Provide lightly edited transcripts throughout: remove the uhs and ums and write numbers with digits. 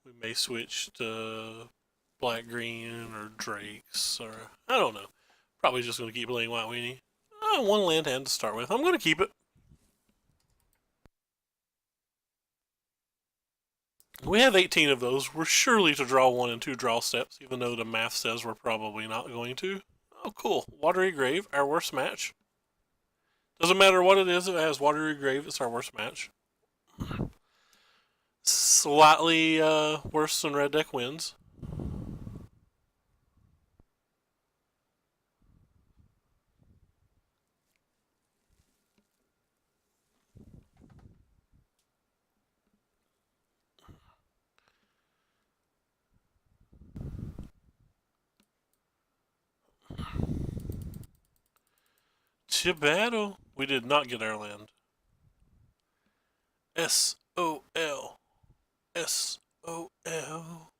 We may switch to black green or drakes or I don't know. Probably just going to keep playing white weenie. One land hand to start with. I'm going to keep it. We have 18 of those. We're surely to draw 1 and 2 draw steps, even though the math says we're probably not going to. Oh, cool. Watery Grave, our worst match. Doesn't matter what it is, if it has Watery Grave, it's our worst match. Slightly worse than Red Deck wins. To battle. We did not get our land. S-O-L. S-O-L.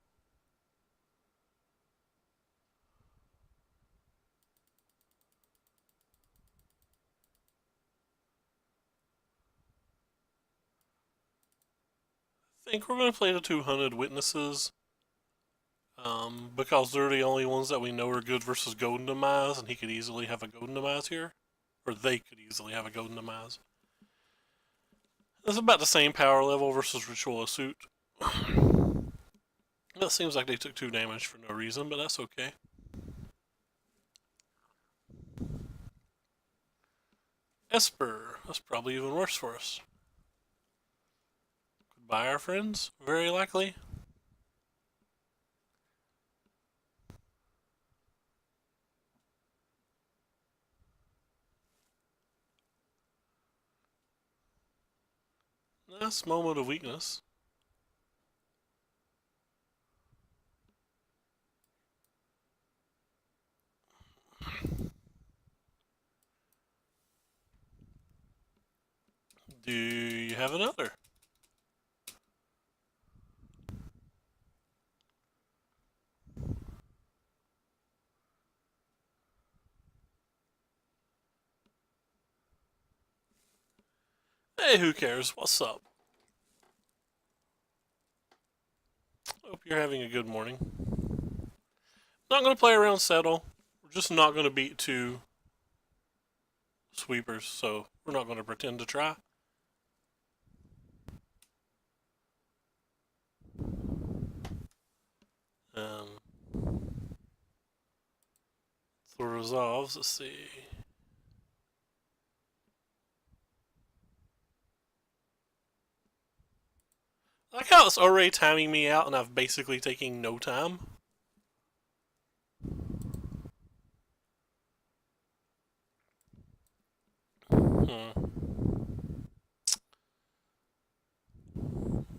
I think we're going to play the 200 Witnesses. Because they're the only ones that we know are good versus Golden Demise, and he could easily have a Golden Demise here. Or they could easily have a Golden Demise. It's about the same power level versus Ritual of Suit. That seems like they took 2 damage for no reason, but that's okay. Esper. That's probably even worse for us. Goodbye, our friends. Very likely. Nice moment of weakness. Do you have another? Hey, who cares? What's up? Hope you're having a good morning. Not going to play around settle. We're just not going to beat 2 sweepers, so we're not going to pretend to try. For resolves, let's see. I like how it's already timing me out and I've basically taken no time.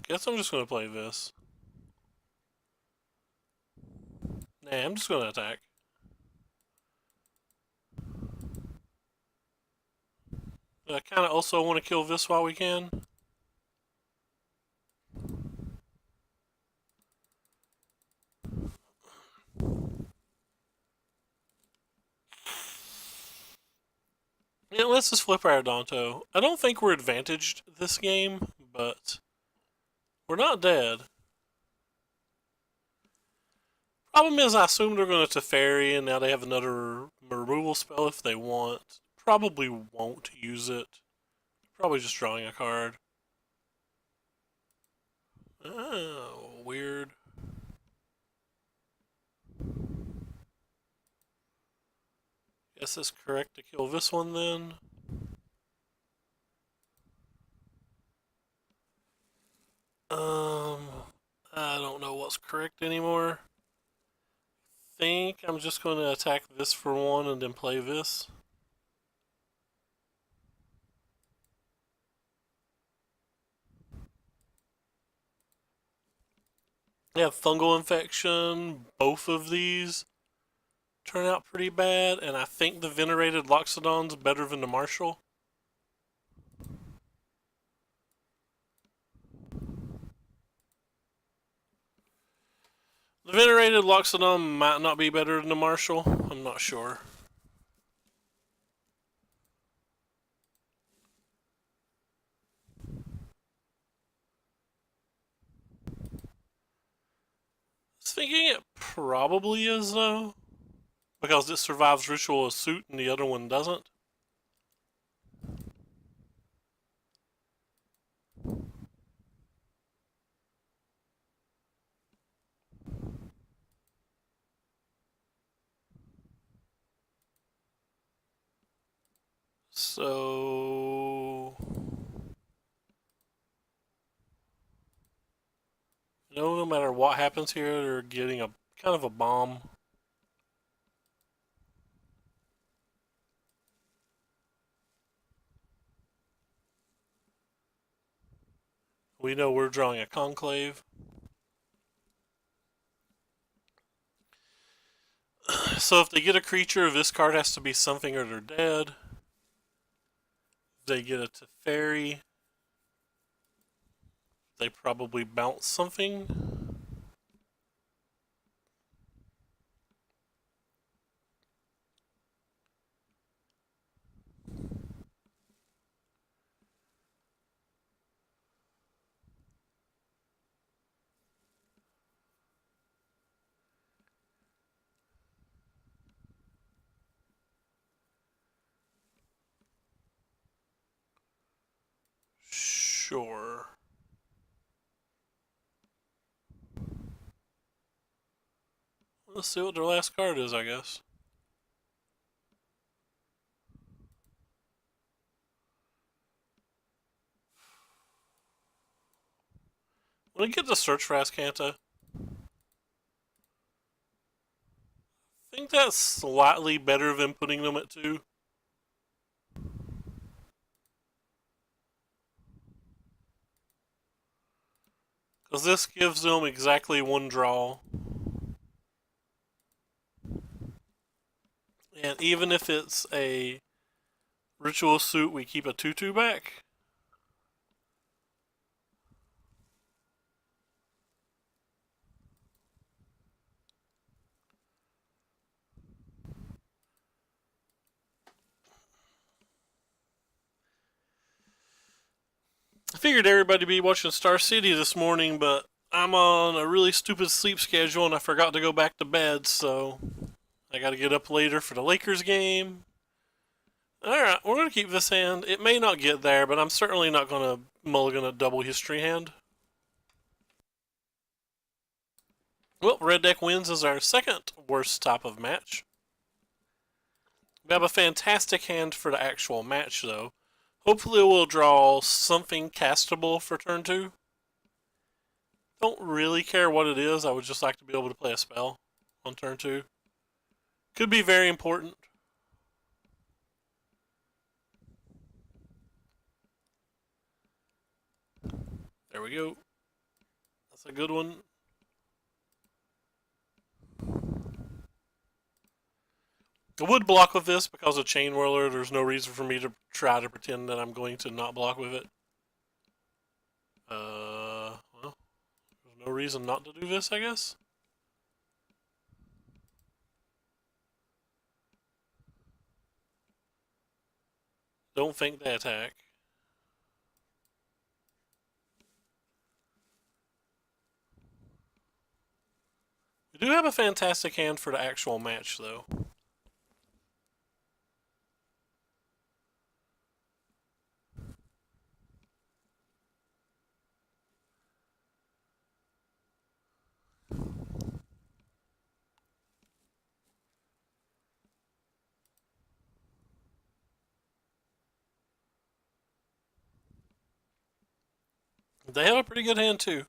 Guess I'm just going to play this. Nah, I'm just going to attack. I kind of also want to kill this while we can. Yeah, let's just flip our Donto. I don't think we're advantaged this game, but we're not dead. Problem is, I assume they're going to Teferi, and now they have another removal spell if they want. Probably won't use it. Probably just drawing a card. Oh, weird. Guess it's correct to kill this one then. I don't know what's correct anymore. Think I'm just going to attack this for 1 and then play this. Yeah, fungal infection. Both of these turn out pretty bad, and I think the venerated Loxodon's better than the Marshall. The venerated Loxodon might not be better than the Marshall. I'm not sure. thinking it probably is, though. Because it survives Ritual of Suit and the other one doesn't. So... no matter what happens here, they're getting a kind of a bomb. We know we're drawing a Conclave. So if they get a creature, this card has to be something or they're dead. If they get a Teferi, they probably bounce something. Sure. Let's see what their last card is, I guess. When I get to search for Ascanta, I think that's slightly better than putting them at 2. Because this gives them exactly 1 draw. And even if it's a Ritual Suit, we keep a 2/2 back. I figured everybody would be watching Star City this morning, but I'm on a really stupid sleep schedule and I forgot to go back to bed, so I gotta get up later for the Lakers game. Alright, we're gonna keep this hand. It may not get there, but I'm certainly not gonna mulligan a double history hand. Well, red deck wins as our second worst top of match. We have a fantastic hand for the actual match, though. Hopefully we'll draw something castable for turn 2. Don't really care what it is, I would just like to be able to play a spell on turn 2. Could be very important. There we go. That's a good one. I would block with this because of Chain Whirler. There's no reason for me to try to pretend that I'm going to not block with it. Well, there's no reason not to do this, I guess. Don't think they attack. We do have a fantastic hand for the actual match, though. They have a pretty good hand, too.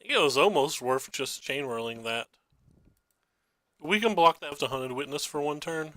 It was almost worth just chain whirling that. We can block that with the Hunted Witness for 1 turn.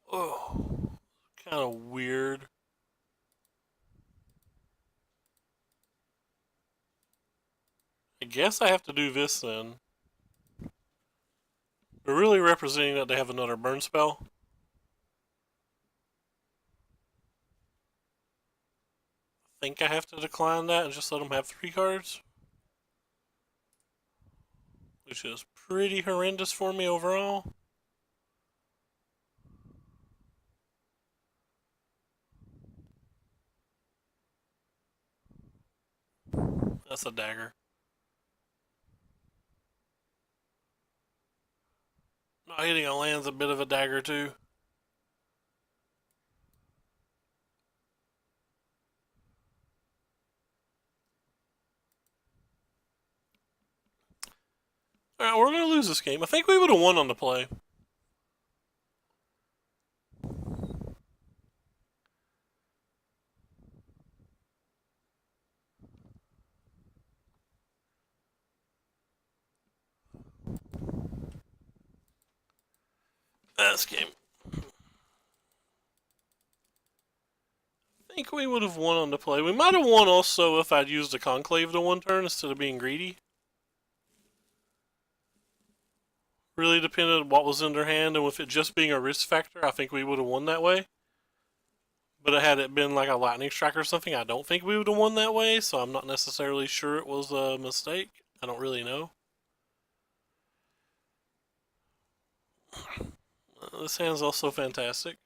Oh, kind of weird. guess I have to do this then. They're really representing that they have another burn spell. I think I have to decline that and just let them have 3 cards. Which is pretty horrendous for me overall. That's a dagger. Not hitting a land's a bit of a dagger too. Alright, we're going to lose this game. I think we would have won on the play. This game. I think we would have won on the play. We might have won also if I'd used a conclave to 1 turn instead of being greedy. Really depended on what was in their hand, and with it just being a risk factor, I think we would have won that way. But had it been like a lightning strike or something, I don't think we would have won that way, so I'm not necessarily sure it was a mistake. I don't really know. This hand's also fantastic.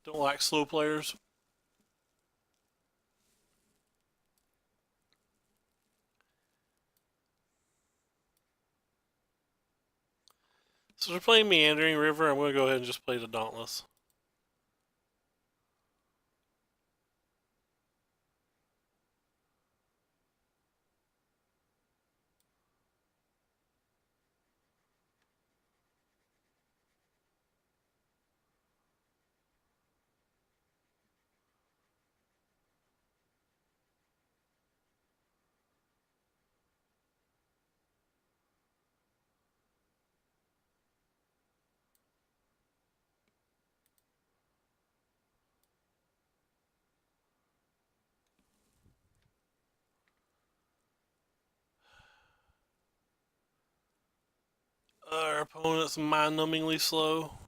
Don't like slow players. So they're playing Meandering River. I'm going to go ahead and just play the Dauntless. Our opponent's mind-numbingly slow.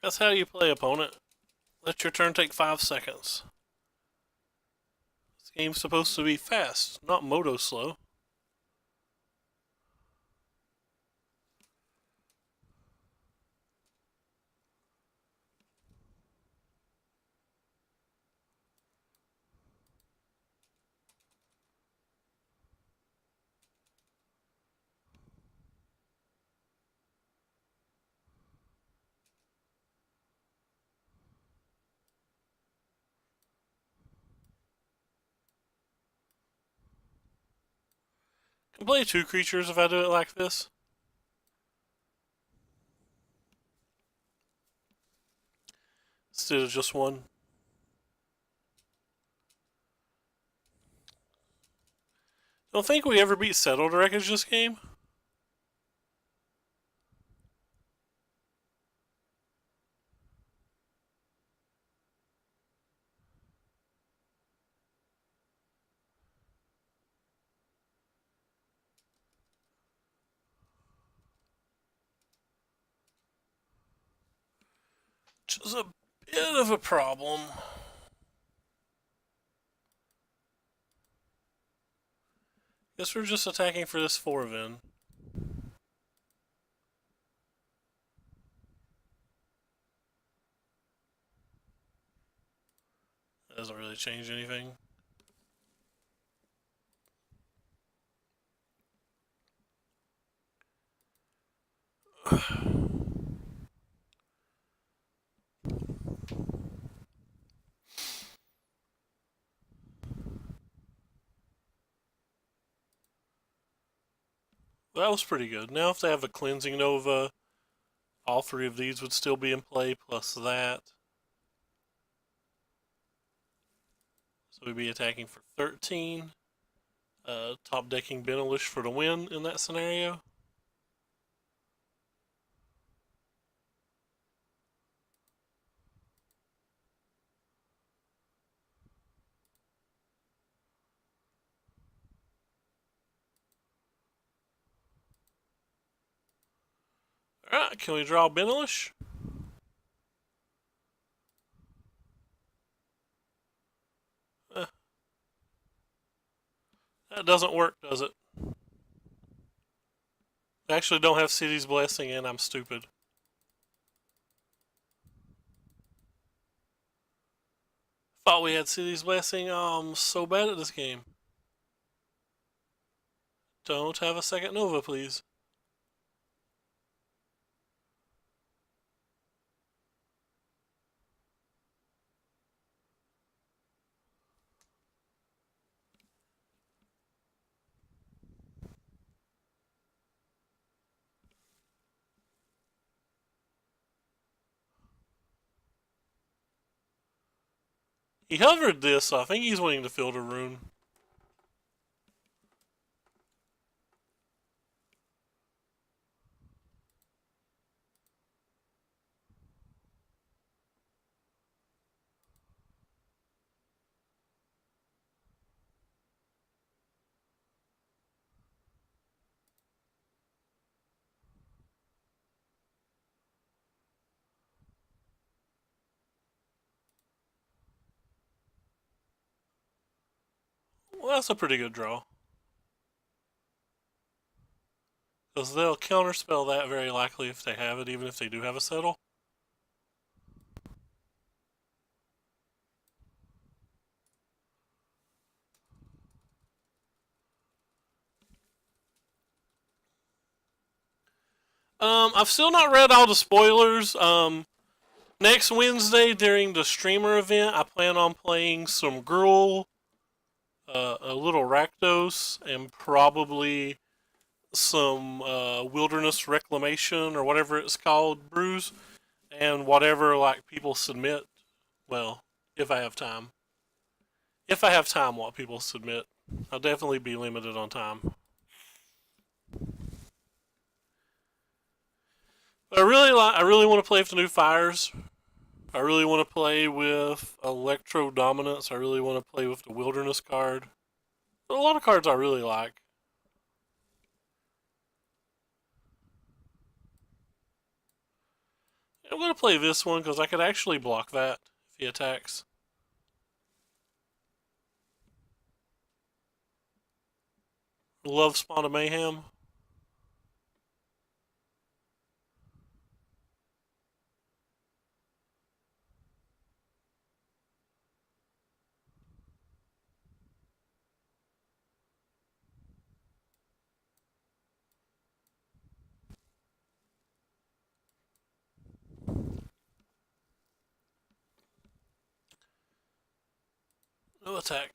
That's how you play, opponent. Let your turn take 5 seconds. This game's supposed to be fast, not moto slow. I can play 2 creatures if I do it like this. Instead of just 1. Don't think we ever beat Settled Wreckage this game. Which is a bit of a problem. Guess we're just attacking for this 4 then. That doesn't really change anything. That was pretty good. Now if they have a Cleansing Nova, all three of these would still be in play, plus that. So we'd be attacking for 13. Top decking Benelish for the win in that scenario. Alright, can we draw Benelish? That doesn't work, does it? I actually don't have City's Blessing and I'm stupid. Thought we had City's Blessing. I'm so bad at this game. Don't have a second Nova, please. He hovered this, so I think he's wanting to field a rune. Well, that's a pretty good draw. Because they'll counterspell that very likely if they have it, even if they do have a settle. I've still not read all the spoilers. Next Wednesday during the streamer event, I plan on playing some Gruul, a little Rakdos, and probably some Wilderness Reclamation or whatever it's called brews, and whatever like people submit. Well, if I have time. If I have time, what people submit. I'll definitely be limited on time. But I really want to play with the new fires. I really want to play with Electro Dominance. I really want to play with the Wilderness card. There are a lot of cards I really like. I'm going to play this one because I could actually block that if he attacks. Love Spawn of Mayhem. No attack.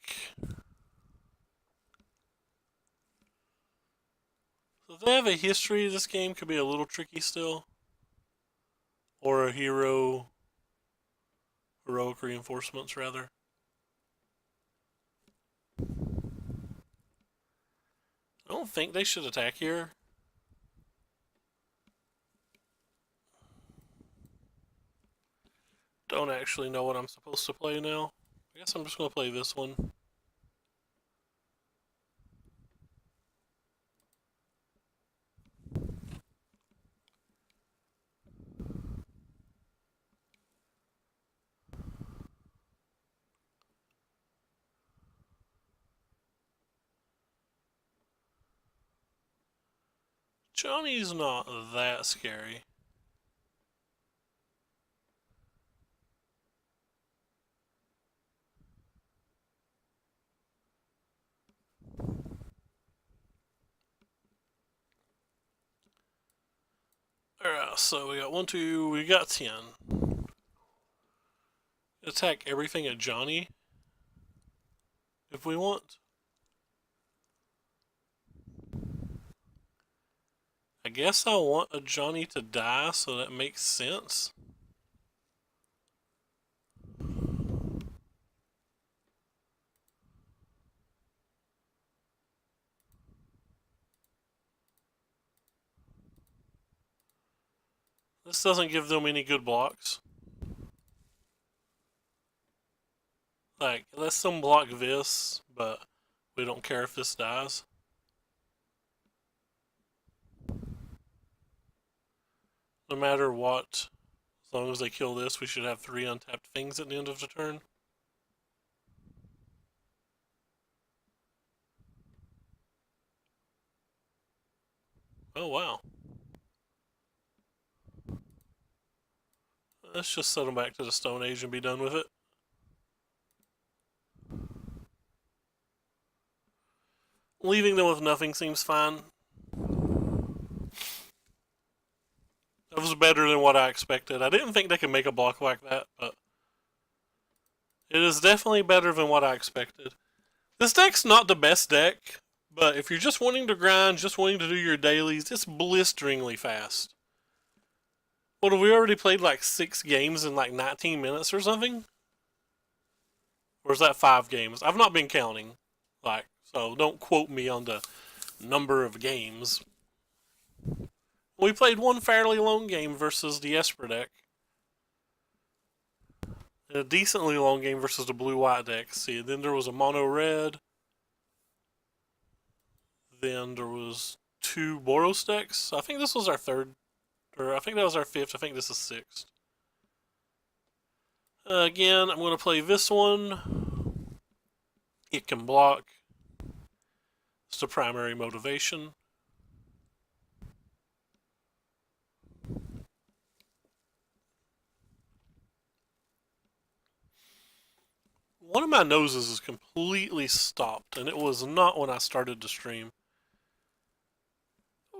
So if they have a history, this game could be a little tricky still. Or a heroic reinforcements rather. I don't think they should attack here. Don't actually know what I'm supposed to play now. I guess I'm just going to play this one. Johnny's not that scary. So we got 1, 2, we got 10. Attack everything at Johnny if we want. I guess I want a Johnny to die, so that makes sense. This doesn't give them any good blocks. Like, let's them block this, but we don't care if this dies. No matter what, as long as they kill this, we should have 3 untapped things at the end of the turn. Oh, wow. Let's just set them back to the Stone Age and be done with it. Leaving them with nothing seems fine. That was better than what I expected. I didn't think they could make a block like that, but it is definitely better than what I expected. This deck's not the best deck, but if you're just wanting to grind, just wanting to do your dailies, it's blisteringly fast. What, have we already played like 6 games in like 19 minutes or something? Or is that 5 games? I've not been counting. Like, so don't quote me on the number of games. We played one fairly long game versus the Esper deck. And a decently long game versus the blue-white deck. See, then there was a mono-red. Then there was 2 Boros decks. I think this was our 3rd. Or I think that was our 5th. I think this is 6th. Again, I'm going to play this one. It can block. It's the primary motivation. One of my noses is completely stopped, and it was not when I started the stream.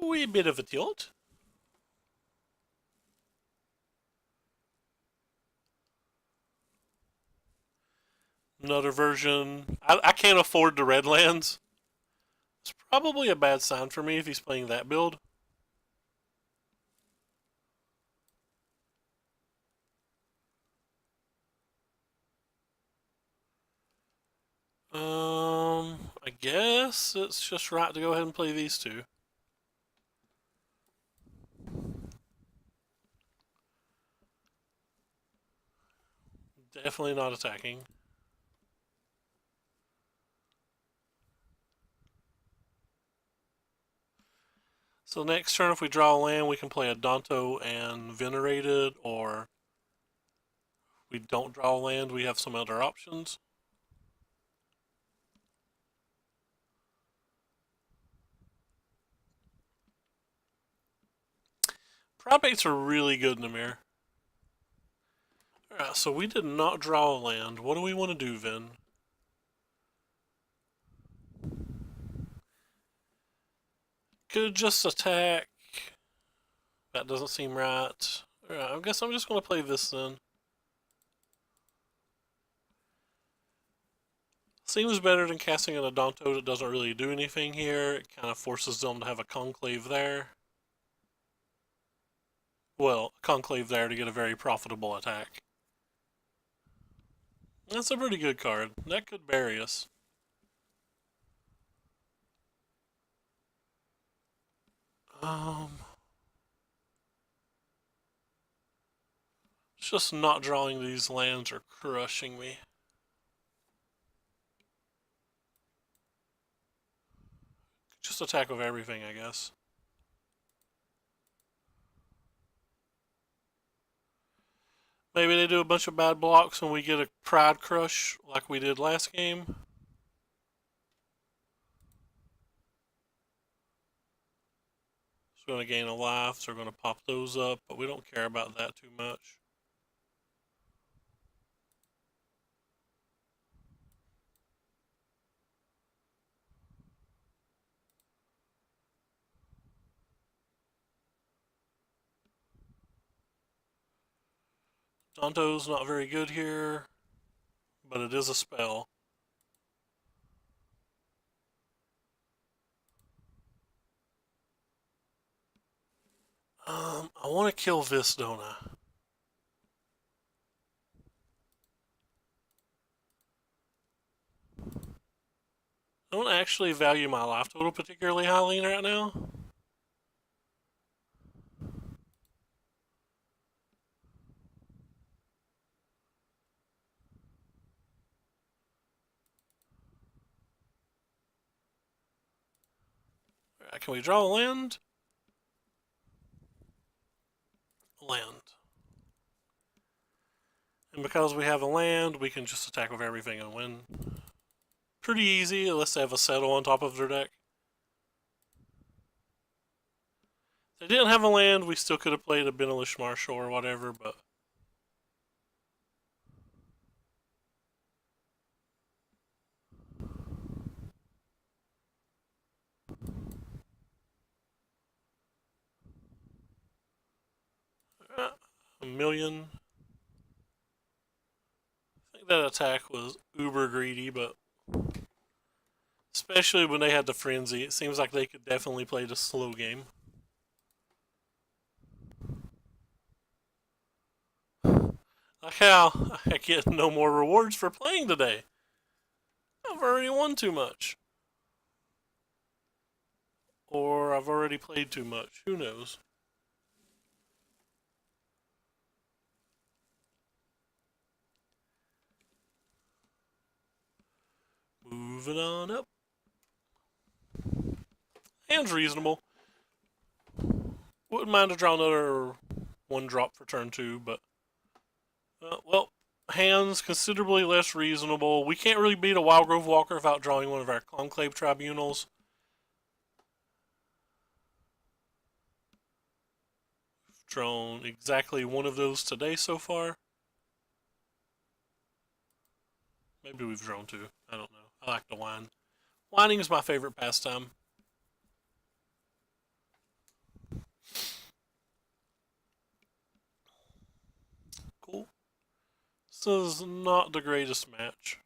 A wee bit of a tilt. Another version. I can't afford the red lands. It's probably a bad sign for me if he's playing that build. I guess it's just right to go ahead and play these 2. Definitely not attacking. So next turn, if we draw a land, we can play a Danto and Venerated, or if we don't draw a land, we have some other options. Primates are really good in the mirror. Alright, so we did not draw a land. What do we want to do, Vin? Could just attack. That doesn't seem right. Alright, I guess I'm just going to play this then. Seems better than casting an Adanto that doesn't really do anything here. It kind of forces them to have a Conclave there. Well, a Conclave there to get a very profitable attack. That's a pretty good card. That could bury us. It's just not drawing these lands are crushing me. Just attack with everything, I guess. Maybe they do a bunch of bad blocks and we get a Pride Crush like we did last game. It's going to gain a life, so we're going to pop those up, but we don't care about that too much. Danto's not very good here, but it is a spell. I want to kill this, don't I? I don't actually value my life total particularly highly right now. Right, can we draw a land? Land. And because we have a land, we can just attack with everything and win. Pretty easy, unless they have a settle on top of their deck. If they didn't have a land, we still could have played a Benelish Marshal or whatever, but... a million. I think that attack was uber greedy, but... especially when they had the frenzy, it seems like they could definitely play the slow game. Like how I get no more rewards for playing today. I've already won too much. Or I've already played too much. Who knows? Moving on up. Hand's reasonable. Wouldn't mind to draw another one drop for turn 2, but... well, hand's considerably less reasonable. We can't really beat a Wildgrove Walker without drawing one of our Conclave Tribunals. We've drawn exactly one of those today so far. Maybe we've drawn 2. I don't know. I like to whine. Whining is my favorite pastime. Cool. This is not the greatest match.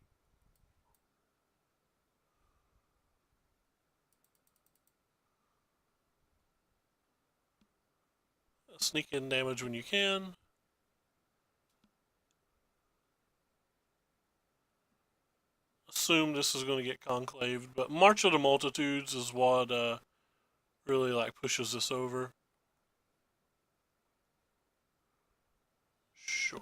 Sneak in damage when you can. Assume this is going to get conclaved, but March of the Multitudes is what really like pushes this over. Sure.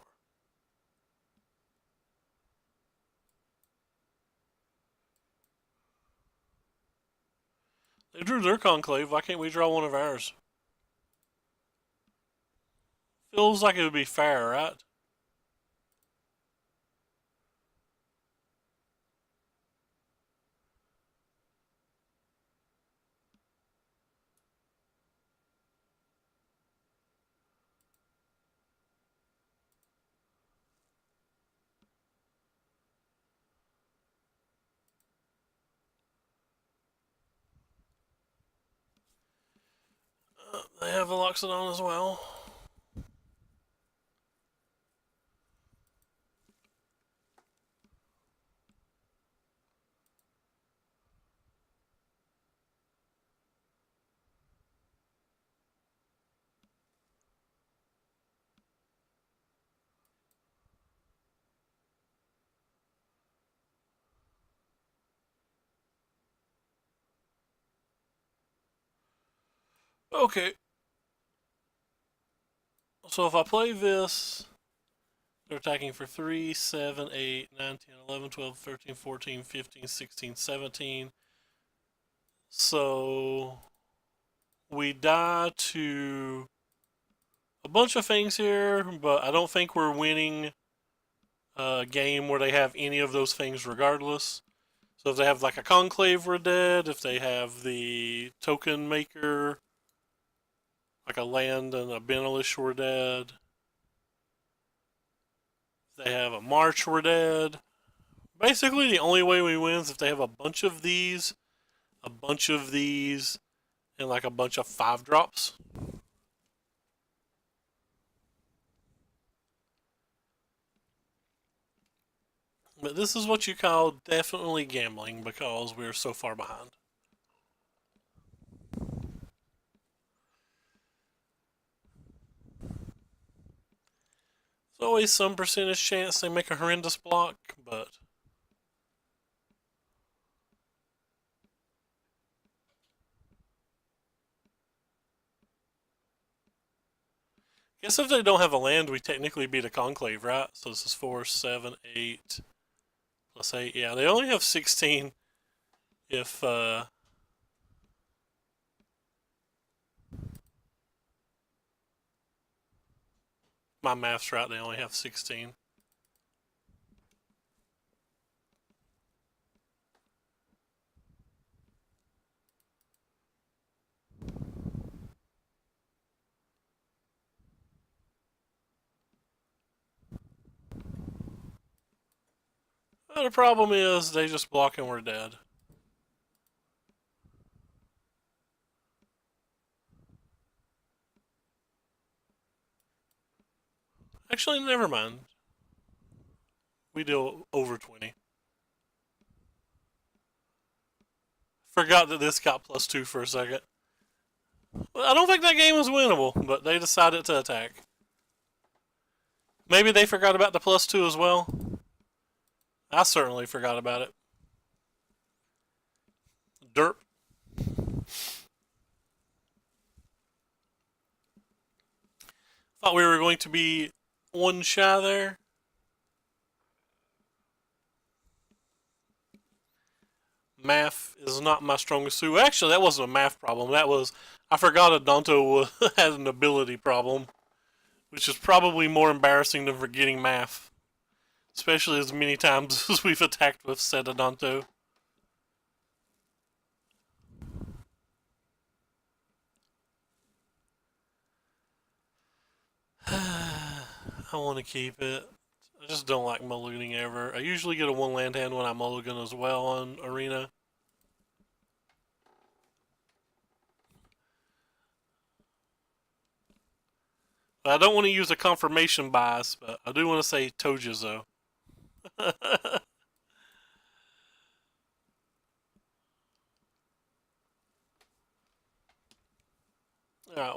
They drew their conclave. Why can't we draw one of ours? Feels like it would be fair, right? They have a Loxodon as well. Okay. So if I play this, they're attacking for 3, 7, 8, 9, 10, 11, 12, 13, 14, 15, 16, 17. So we die to a bunch of things here, but I don't think we're winning a game where they have any of those things regardless. So if they have like a conclave, we're dead. If they have the token maker, like a land and a Benelish, we're dead. If they have a March, we're dead. Basically, the only way we win is if they have a bunch of these, and like a bunch of 5-drops. But this is what you call definitely gambling because we're so far behind. There's always some percentage chance they make a horrendous block, but I guess if they don't have a land, we technically beat a conclave, right? So this is 4, 7, 8, plus 8. Yeah, they only have 16 if my math's right, they only have 16. But the problem is they just block and we're dead. Actually, never mind. We deal over 20. Forgot that this got +2 for a second. Well, I don't think that game was winnable, but they decided to attack. Maybe they forgot about the +2 as well. I certainly forgot about it. Derp. Thought we were going to be one shy there. Math is not my strongest suit. Actually, that wasn't a math problem. That was, I forgot Adonto had an ability problem, which is probably more embarrassing than forgetting math. Especially as many times as we've attacked with said Adonto. I want to keep it. I just don't like mulliganing ever. I usually get a one land hand when I mulligan as well on Arena. But I don't want to use a confirmation bias, but I do want to say Tojas though. Alright,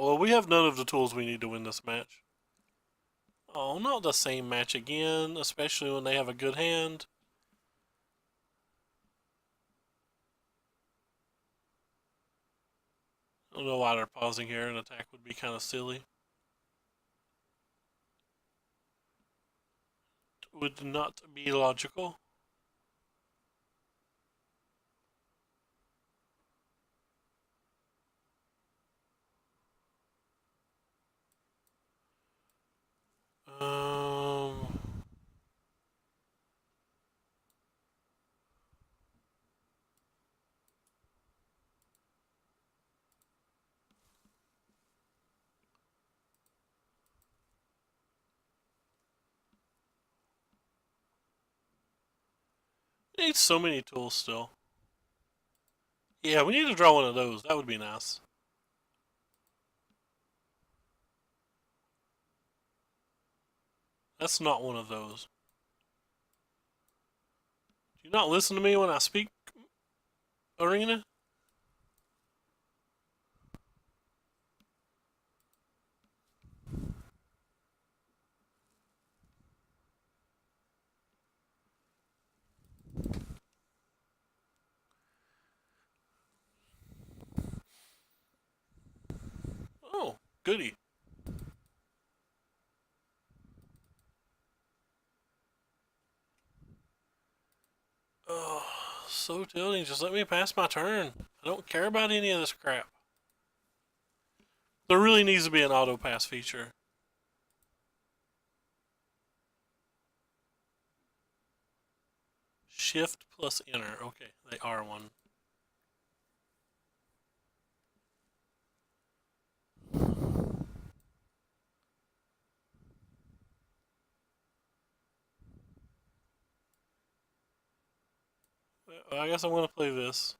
well, we have none of the tools we need to win this match. Oh, not the same match again, especially when they have a good hand. I don't know why they're pausing here. An attack would be kind of silly. Would not be logical. Um, need so many tools still. Yeah, we need to draw one of those. That would be nice. That's not one of those. Do you not listen to me when I speak, Arena? Oh, goody. Oh, so tilting. Just let me pass my turn. I don't care about any of this crap. There really needs to be an auto pass feature. Shift plus enter. Okay, they are one. I guess I'm gonna play this.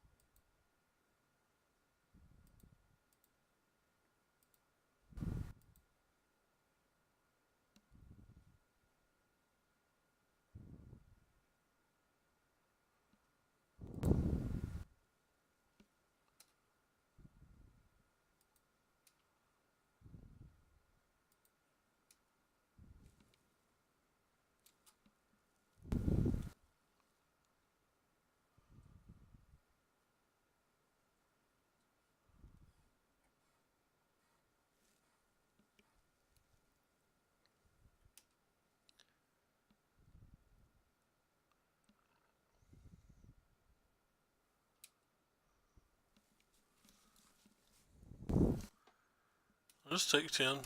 Just take 10.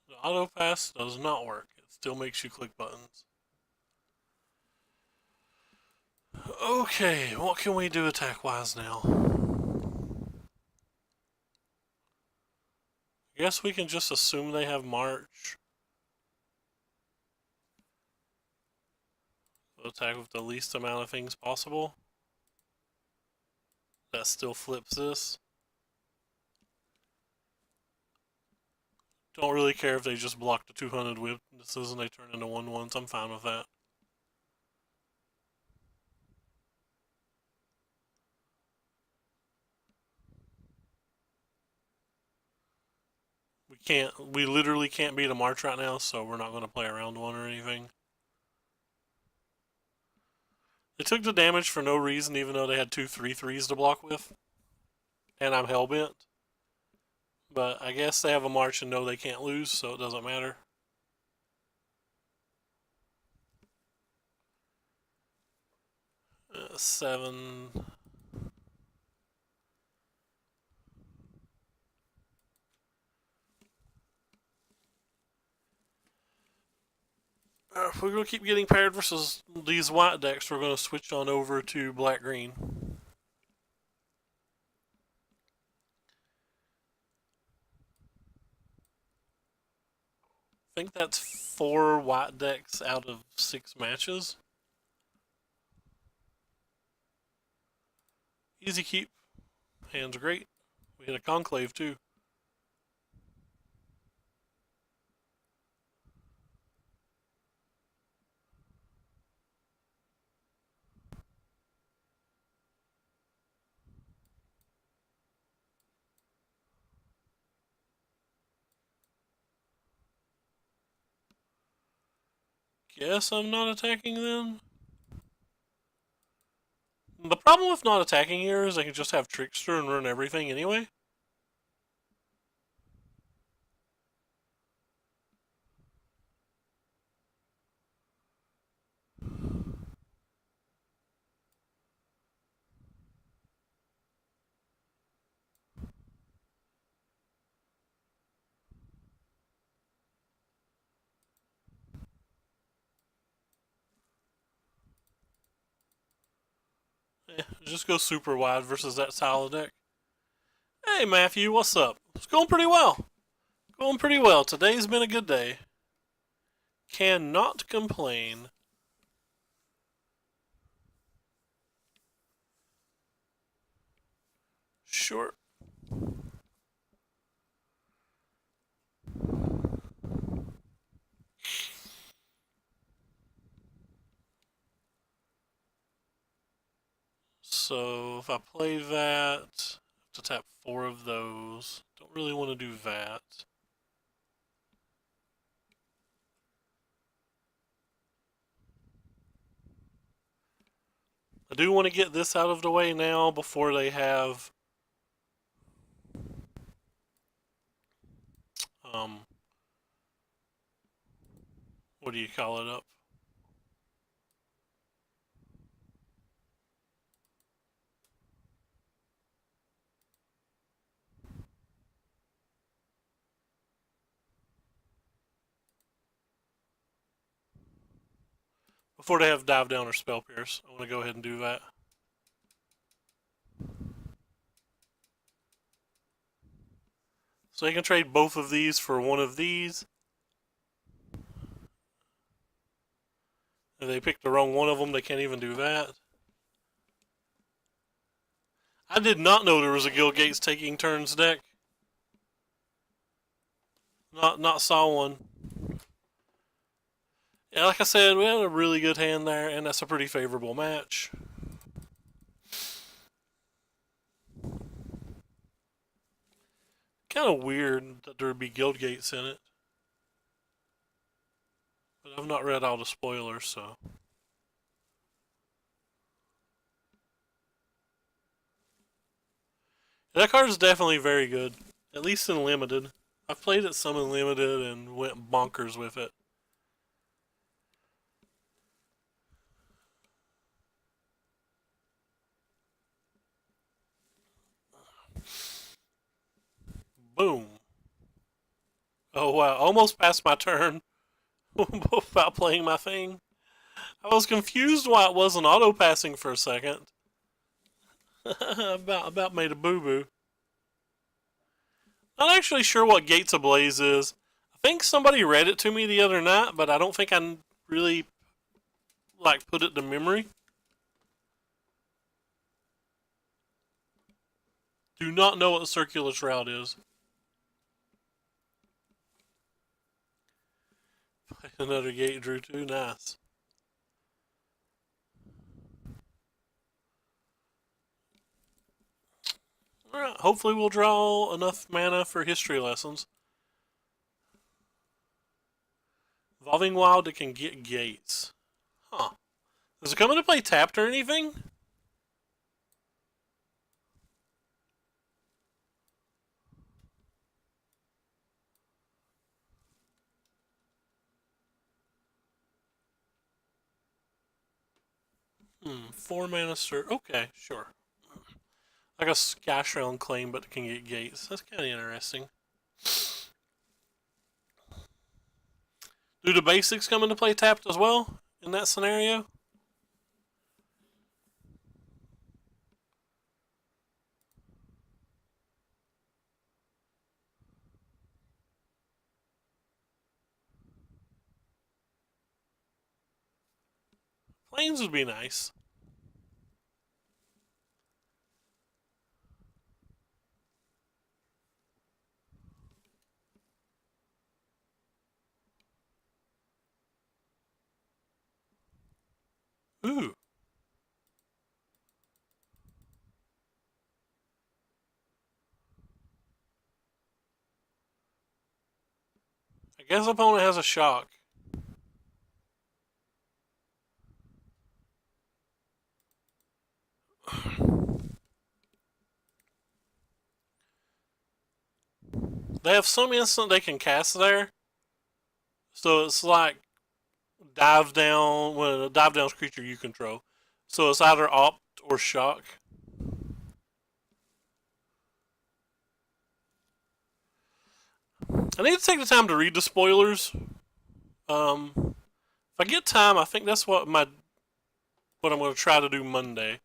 The auto pass does not work. It still makes you click buttons. Okay, what can we do attack-wise now? I guess we can just assume they have March. Attack with the least amount of things possible. That still flips this. Don't really care if they just block the 200 witnesses and they turn into 1/1s. I'm fine with that. We literally can't beat a March right now, so we're not going to play around one or anything. They took the damage for no reason, even though they had 2 3/3s to block with. And I'm hellbent. But I guess they have a March and know they can't lose, so it doesn't matter. Seven. If we're going to keep getting paired versus these white decks, we're going to switch on over to black-green. I think that's 4 white decks out of 6 matches. Easy keep. Hands are great. We hit a conclave too. Guess I'm not attacking then. The problem with not attacking here is I can just have Trickster and run everything anyway. Just go super wide versus that style of deck. Hey Matthew, what's up? It's going pretty well. Going pretty well. Today's been a good day. Cannot complain. Sure. So if I play that, I have to tap 4 of those. Don't really want to do that. I do want to get this out of the way now before they have what do you call it up? Before they have Dive Down or Spell Pierce. I want to go ahead and do that. So they can trade both of these for one of these. If they pick the wrong one of them, they can't even do that. I did not know there was a Guild Gates taking turns deck. Not saw one. Yeah, like I said, we had a really good hand there, and that's a pretty favorable match. Kind of weird that there would be Guild Gates in it. But I've not read all the spoilers, so. That card is definitely very good. At least in Limited. I've played it some in Limited and went bonkers with it. Boom. Oh wow, almost passed my turn without playing my thing. I was confused why it wasn't auto-passing for a second. about made a boo-boo. Not actually sure what Gates Ablaze is. I think somebody read it to me the other night, but I don't think I really put it to memory. Do not know what a circular route is. Another gate drew two. Nice. Alright, hopefully we'll draw enough mana for history lessons. Evolving Wild that can get gates. Huh. Is it coming to play tapped or anything? Four mana sir. Okay, sure. Like a Skyshroud claim, but can get gates. That's kind of interesting. Do the basics come into play tapped as well in that scenario? Planes would be nice. Ooh. I guess opponent has a shock. They have some instant they can cast there. So it's like dive down, when a dive down's creature you control. So it's either opt or shock. I need to take the time to read the spoilers. If I get time, I think that's what I'm going to try to do Monday.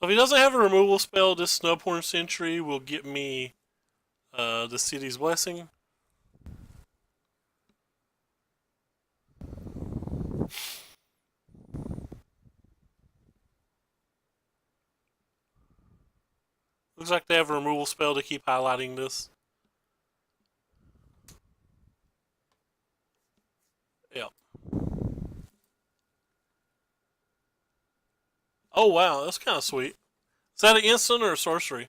So if he doesn't have a removal spell, this Snubhorn Sentry will get me the City's Blessing. Looks like they have a removal spell to keep highlighting this. Yep. Oh wow, that's kind of sweet. Is that an instant or a sorcery?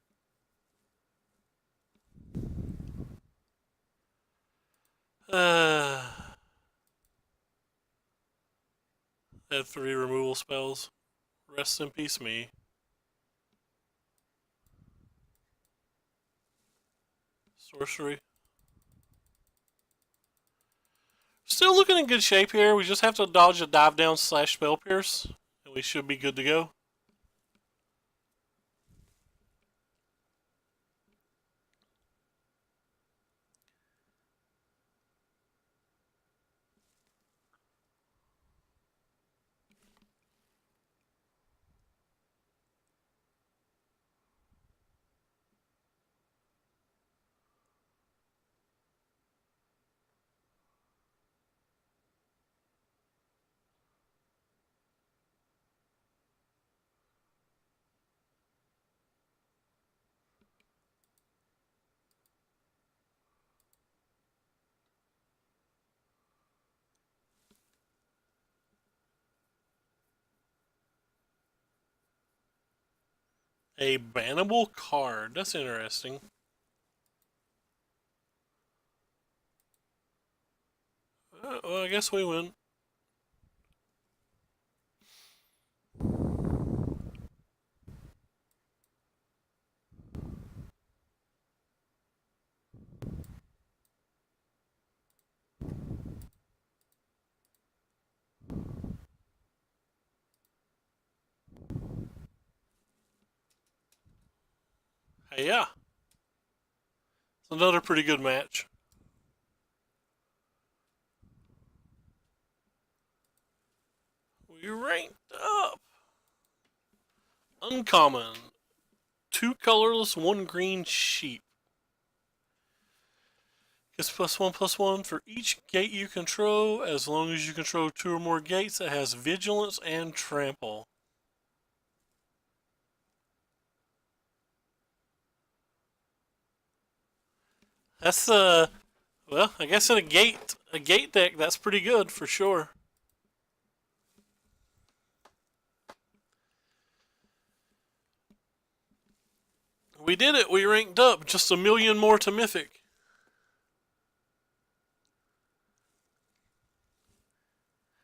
Had 3 removal spells. Rest in peace, me. Sorcery. Still looking in good shape here. We just have to dodge a dive down / spell pierce, and we should be good to go. A bannable card. That's interesting. Well, I guess we win. Hey, yeah. It's another pretty good match. We ranked up. Uncommon. 2 colorless, 1 green sheep. Gets +1/+1 for each gate you control, as long as you control 2 or more gates that has vigilance and trample. That's well, I guess in a gate deck that's pretty good for sure. We did it. We ranked up just a million more to Mythic.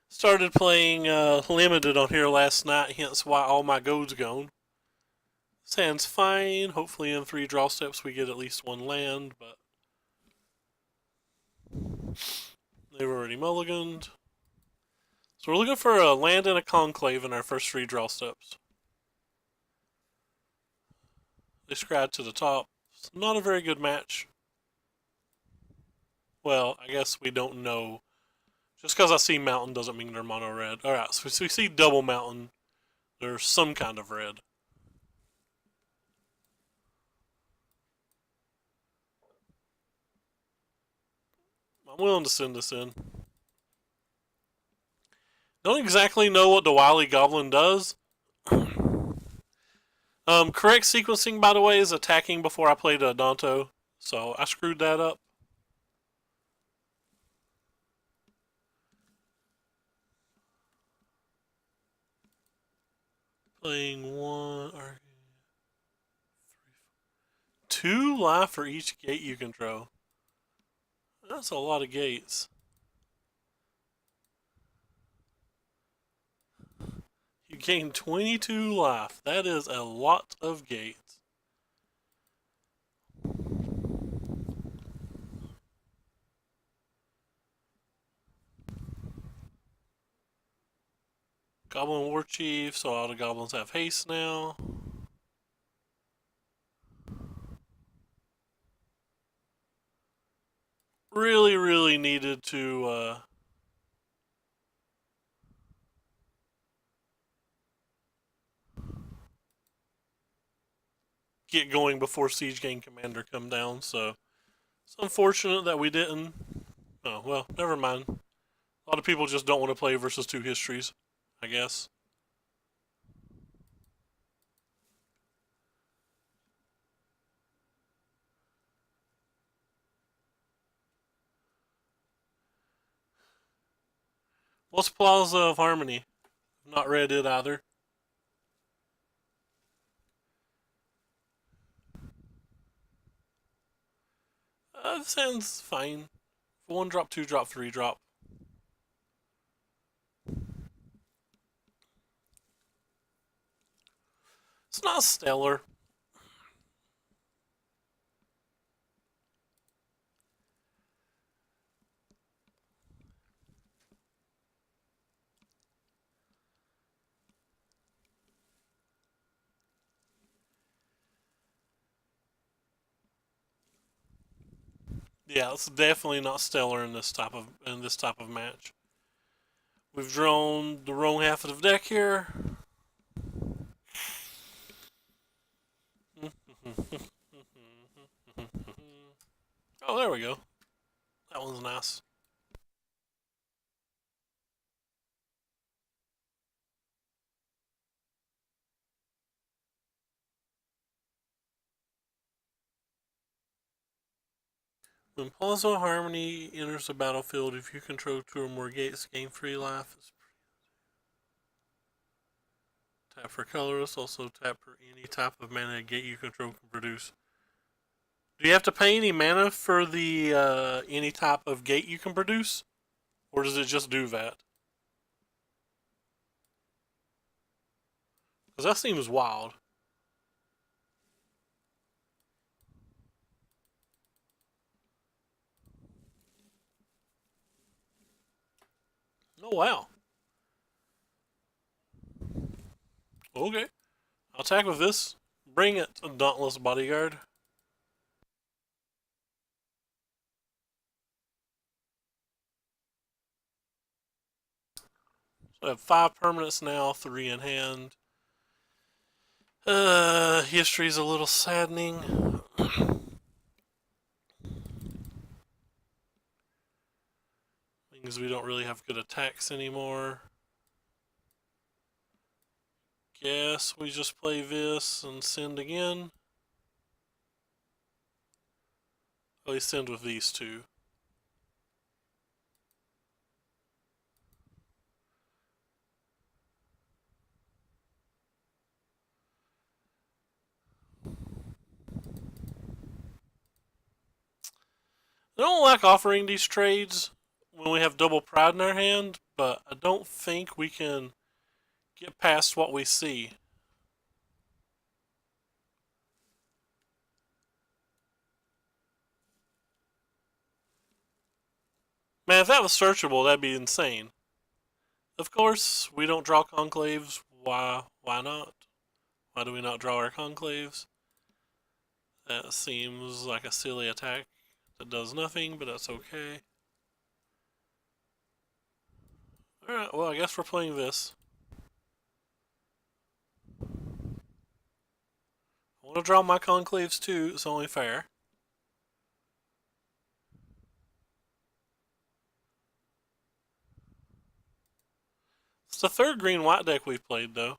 Started playing Limited on here last night, hence why all my gold's gone. This hand's fine. Hopefully in 3 draw steps we get at least 1 land, but they've already mulliganed. So we're looking for a land and a conclave in our first 3 draw steps. They scratch to the top. It's not a very good match. Well, I guess we don't know. Just because I see mountain doesn't mean they're mono red. Alright, so we see double mountain. There's some kind of red. I'm willing to send this in. Don't exactly know what the Wily Goblin does. Correct sequencing, by the way, is attacking before I played Danto. So I screwed that up. Playing 1 or 2 life for each gate you control. That's a lot of gates. You gain 22 life. That is a lot of gates. Goblin War Chief, so all the goblins have haste now. Really needed to get going before Siege Gang Commander come down, so it's unfortunate that we didn't. Oh, well, never mind. A lot of people just don't want to play versus 2 histories, I guess. What's Plaza of Harmony? I've not read it either. It sounds fine. 1 drop, 2 drop, 3 drop. It's not stellar. Yeah, it's definitely not stellar in this type of match. We've drawn the wrong half of the deck here. Oh, there we go. That one's nice. When Plaza Harmony enters the battlefield, if you control 2 or more gates, gain 3 life. Tap for colorless, also tap for any type of mana a gate you control can produce. Do you have to pay any mana for the any type of gate you can produce? Or does it just do that? Because that seems wild. Oh, wow. Okay. I'll attack with this. Bring it, Dauntless Bodyguard. So I have 5 permanents now, 3 in hand. History's a little saddening. Means we don't really have good attacks anymore. Guess we just play this and send again. At least send with these two. I don't like offering these trades when we have double pride in our hand, but I don't think we can get past what we see. Man, if that was searchable, that'd be insane. Of course, we don't draw conclaves. Why not? Why do we not draw our conclaves? That seems like a silly attack that does nothing, but that's okay. Alright, well, I guess we're playing this. I want to draw my conclaves too, it's only fair. It's the third green-white deck we've played, though.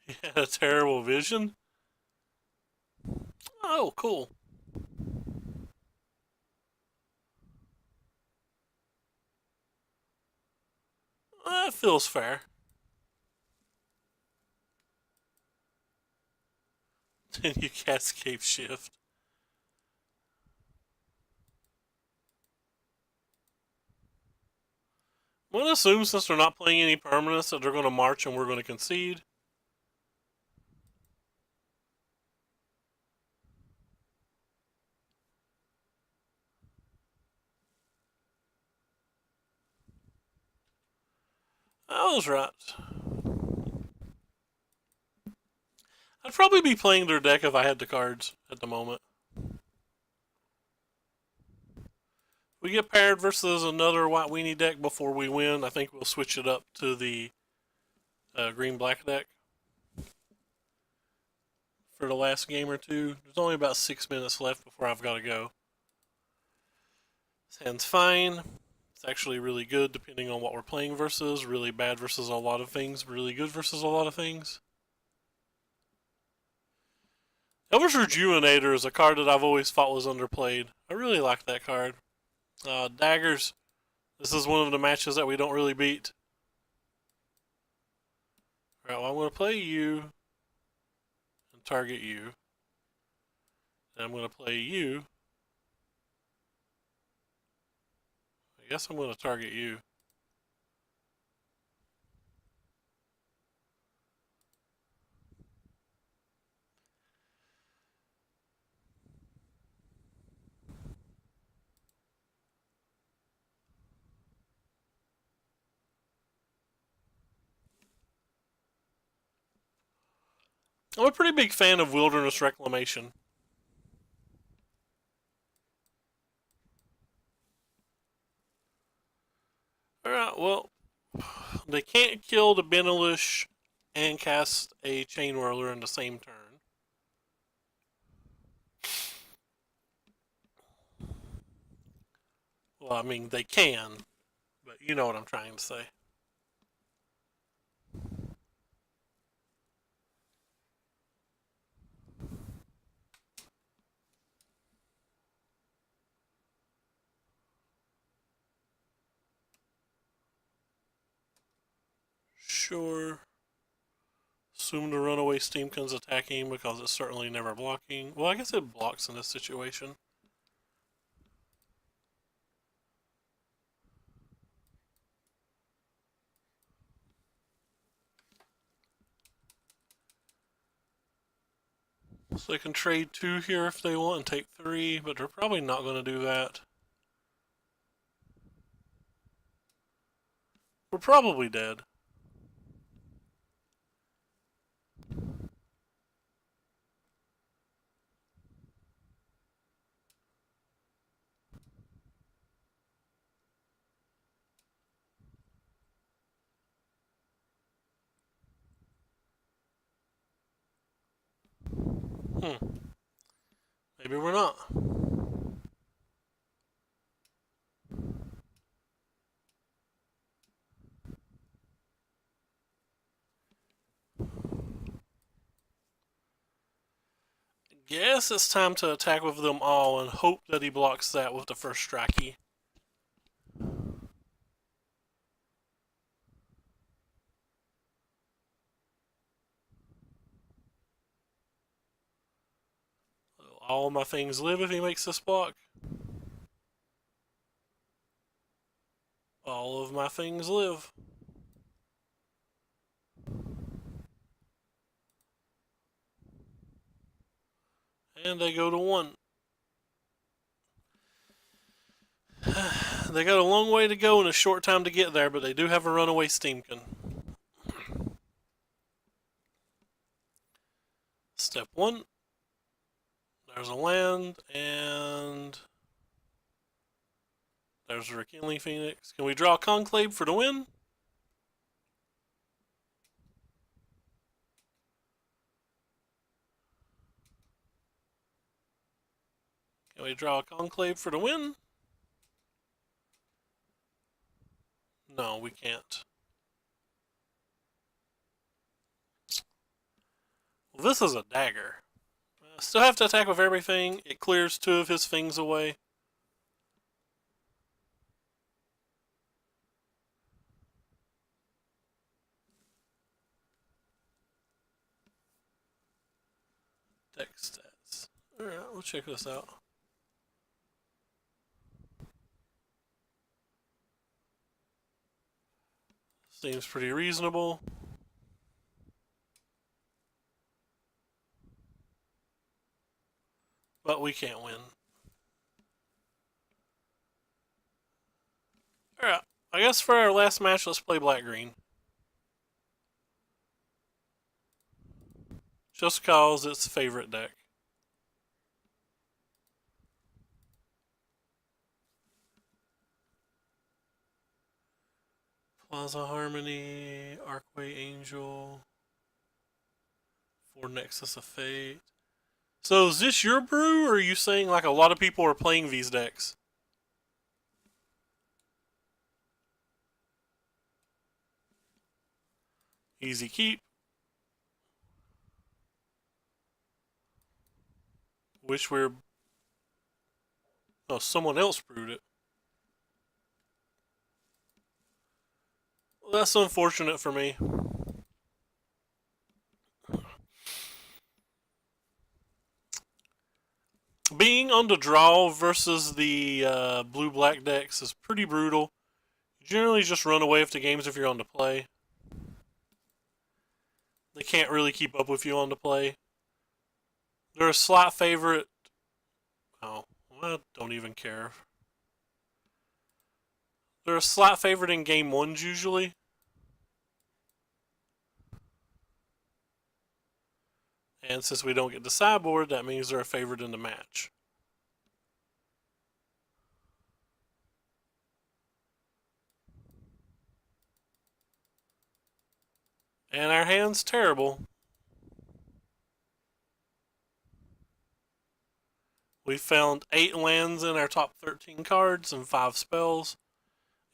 He had a terrible vision. Oh, cool. That feels fair. Then you cascade shift. I'm going to assume since they're not playing any permanents that they're going to march and we're going to concede. I was right. I'd probably be playing their deck if I had the cards at the moment. We get paired versus another white weenie deck before we win. I think we'll switch it up to the green-black deck for the last game or two. There's only about 6 minutes left before I've got to go. This hand's fine. It's actually really good depending on what we're playing versus. Really bad versus a lot of things. Really good versus a lot of things. Elvish Rejuvenator is a card that I've always thought was underplayed. I really like that card. Daggers. This is one of the matches that we don't really beat. Alright, well, I'm going to play you and target you. And I'm going to play you. I guess I'm going to target you. I'm a pretty big fan of Wilderness Reclamation. Alright, well, they can't kill the Benelish and cast a Chain Whirler in the same turn. Well, I mean, they can, but you know what I'm trying to say. Sure. Assume the runaway Steamkin's attacking because it's certainly never blocking. Well, I guess it blocks in this situation. So they can trade 2 here if they want and take 3, but they're probably not going to do that. We're probably dead. Maybe we're not. Guess it's time to attack with them all and hope that he blocks that with the first strikey. All my things live if he makes this block. All of my things live. And they go to 1. They got a long way to go and a short time to get there, but they do have a runaway Steamkin. Step 1. There's a land, and there's a Rekindling Phoenix. Can we draw Conclave for the win? Can we draw a Conclave for the win? No, we can't. Well, this is a dagger. Still have to attack with everything. It clears 2 of his things away. Deck stats. Alright, we'll check this out. Seems pretty reasonable. But we can't win. Alright, I guess for our last match, let's play black-green. Just cause it's favorite deck. Plaza Harmony, Arcway Angel, 4 Nexus of Fate. So is this your brew, or are you saying like a lot of people are playing these decks? Easy keep. Wish we're... Oh, someone else brewed it. Well, that's unfortunate for me. Being on the draw versus the blue-black decks is pretty brutal. You generally just run away with the games if you're on the play. They can't really keep up with you on the play. They're a slight favorite. Oh, I don't even care. They're a slight favorite in game 1s usually. And since we don't get the sideboard, that means they're a favorite in the match. And our hand's terrible. We found 8 lands in our top 13 cards and 5 spells.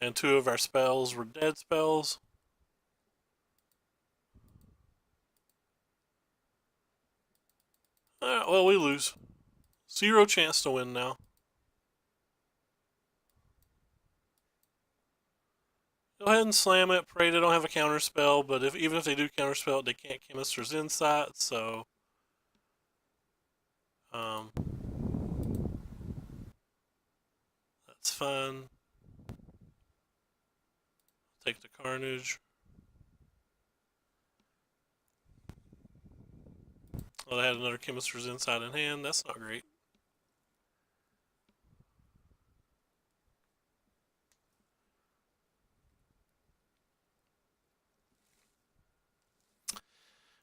And 2 of our spells were dead spells. Alright, well, we lose. 0 chance to win now. Go ahead and slam it. Pray they don't have a counter spell, but even if they do counter spell it, they can't Chemist's Insight, so that's fine. Take the Carnage. Oh, they had another Chemister's Insight in hand. That's not great.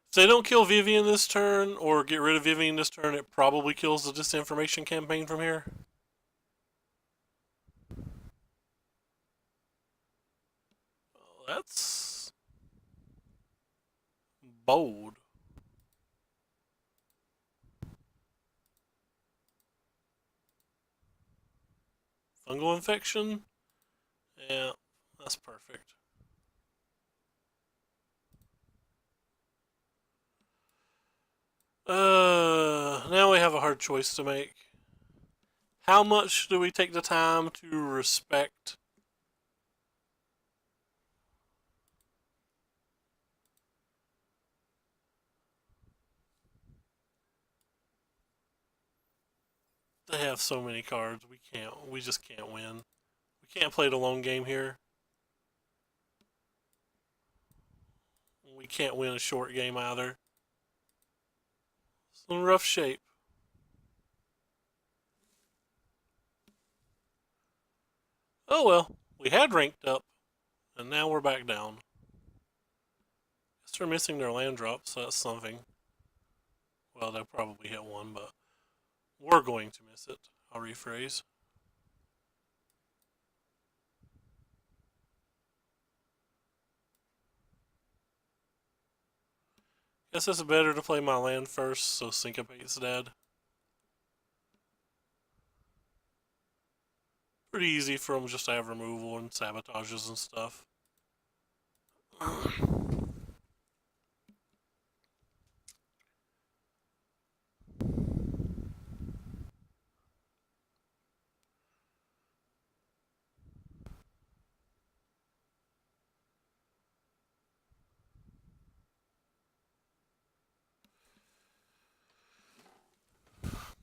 If they don't kill Vivian this turn, or get rid of Vivian this turn, it probably kills the Disinformation campaign from here. Well, that's bold. Fungal infection? Yeah, that's perfect. Now we have a hard choice to make. How much do we take the time to respect they have so many cards. We just can't win. We can't play the long game here. We can't win a short game either. It's in rough shape. Oh well, we had ranked up, and now we're back down. Guess they're missing their land drop, so that's something. Well, they'll probably hit one, but we're going to miss it. I'll rephrase. Guess it's better to play my land first, so Syncopate's dead. Pretty easy for them just to have removal and sabotages and stuff.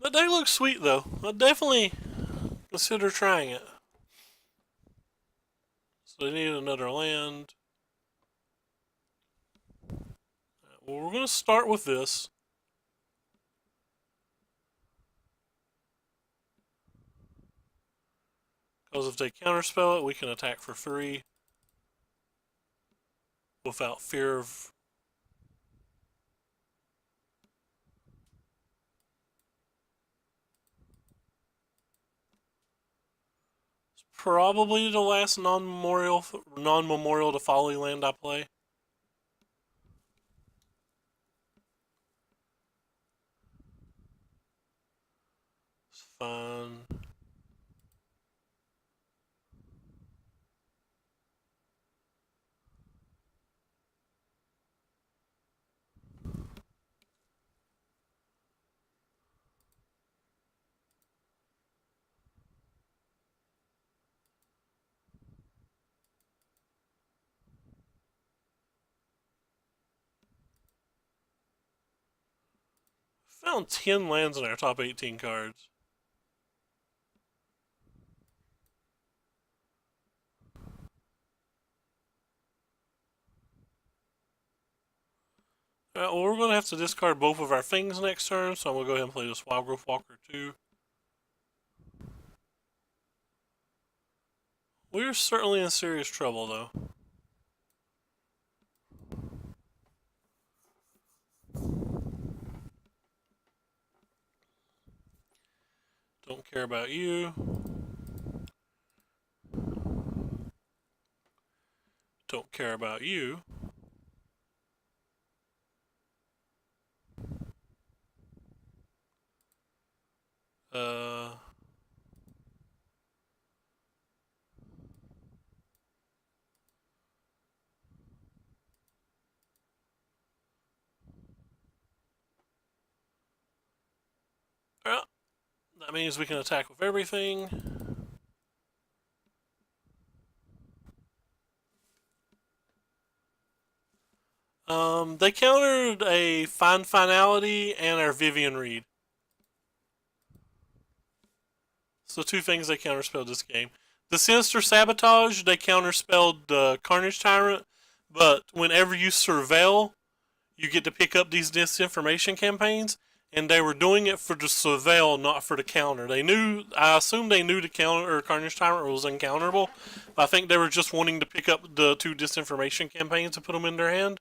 That deck looks sweet though. I'd definitely consider trying it. So they need another land. Well, we're going to start with this. Because if they counterspell it, we can attack for 3. Without fear of... It's probably the last non-memorial to Folly land I play. It's fine. Found 10 lands in our top 18 cards. Alright, well, we're going to have to discard both of our things next turn, so I'm going to go ahead and play this Wildgrowth Walker too. We're certainly in serious trouble, though. Don't care about you. Don't care about you. Well, that means we can attack with everything. They countered a Fine Finality and our Vivian Reed. So 2 things they counterspelled this game. The Sinister Sabotage, they counterspelled the Carnage Tyrant, but whenever you surveil, you get to pick up these disinformation campaigns, and they were doing it for the surveil, not for the counter. They knew, I assume they knew the counter or Carnage Tyrant was uncounterable, but I think they were just wanting to pick up the 2 disinformation campaigns and put them in their hand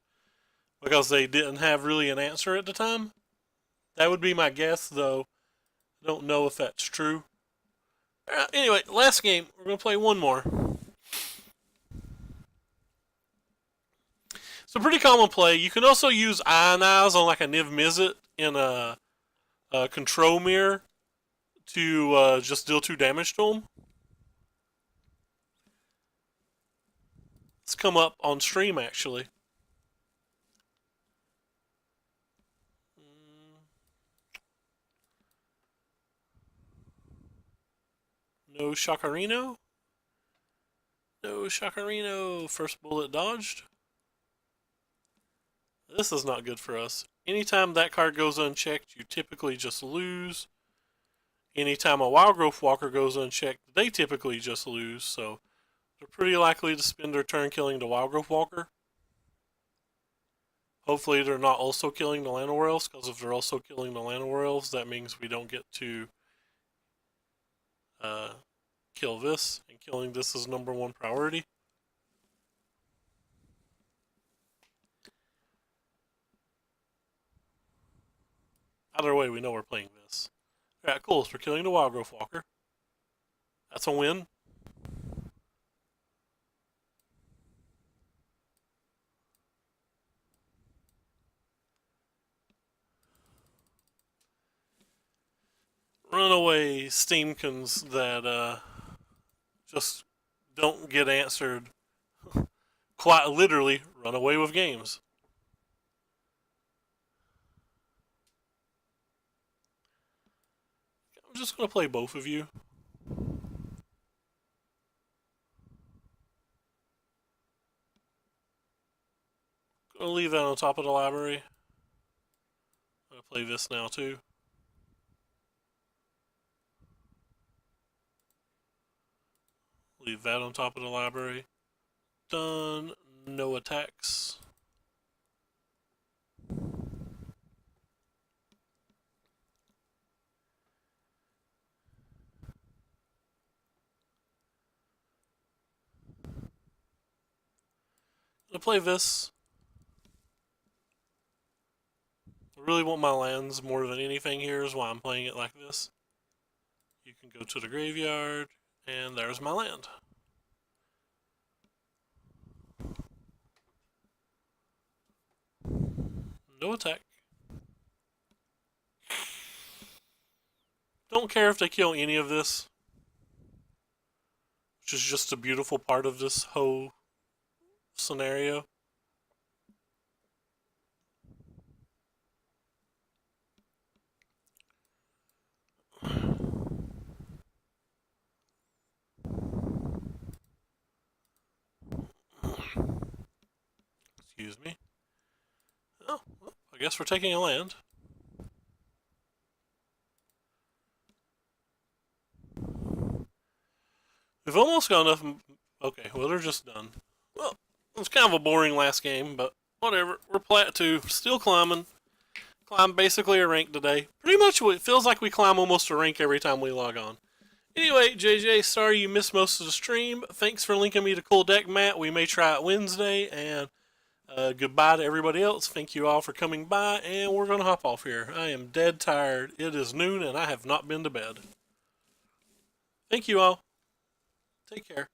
because they didn't have really an answer at the time. That would be my guess, though. I don't know if that's true. Anyway, last game. We're going to play one more. It's a pretty common play. You can also use Ionize on like a Niv Mizzet in a control mirror to just deal 2 damage to him. It's come up on stream actually. No Shacarino. No Shacarino. First bullet dodged. This is not good for us. Anytime that card goes unchecked, you typically just lose. Anytime a Wildgrowth Walker goes unchecked, they typically just lose. So they're pretty likely to spend their turn killing the Wildgrowth Walker. Hopefully they're not also killing the Llanowar Elves, because if they're also killing the Llanowar Elves, that means we don't get to kill this, and killing this is #1 priority. Either way, we know we're playing this. Alright, cool, so we're killing the Wildgrowth Walker. That's a win. Runaway Steamkins that just don't get answered. Quite literally run away with games. I'm just going to play both of you. Gonna leave that on top of the library. I'm gonna play this now too. Leave that on top of the library. Done. No attacks. I'm gonna play this. I really want my lands more than anything here is why I'm playing it like this. You can go to the graveyard, and there's my land. No attack. Don't care if they kill any of this, which is just a beautiful part of this whole scenario. Excuse me. Oh, well, I guess we're taking a land. We've almost got enough. Okay, well, they're just done. Well, it was kind of a boring last game, but whatever. We're plat 2, still climbing. Climb basically a rank today. Pretty much it feels like we climb almost a rank every time we log on. Anyway, JJ, sorry you missed most of the stream. Thanks for linking me to Cool Deck Mat. We may try it Wednesday, and goodbye to everybody else. Thank you all for coming by, and we're going to hop off here. I am dead tired. It is noon, and I have not been to bed. Thank you all. Take care.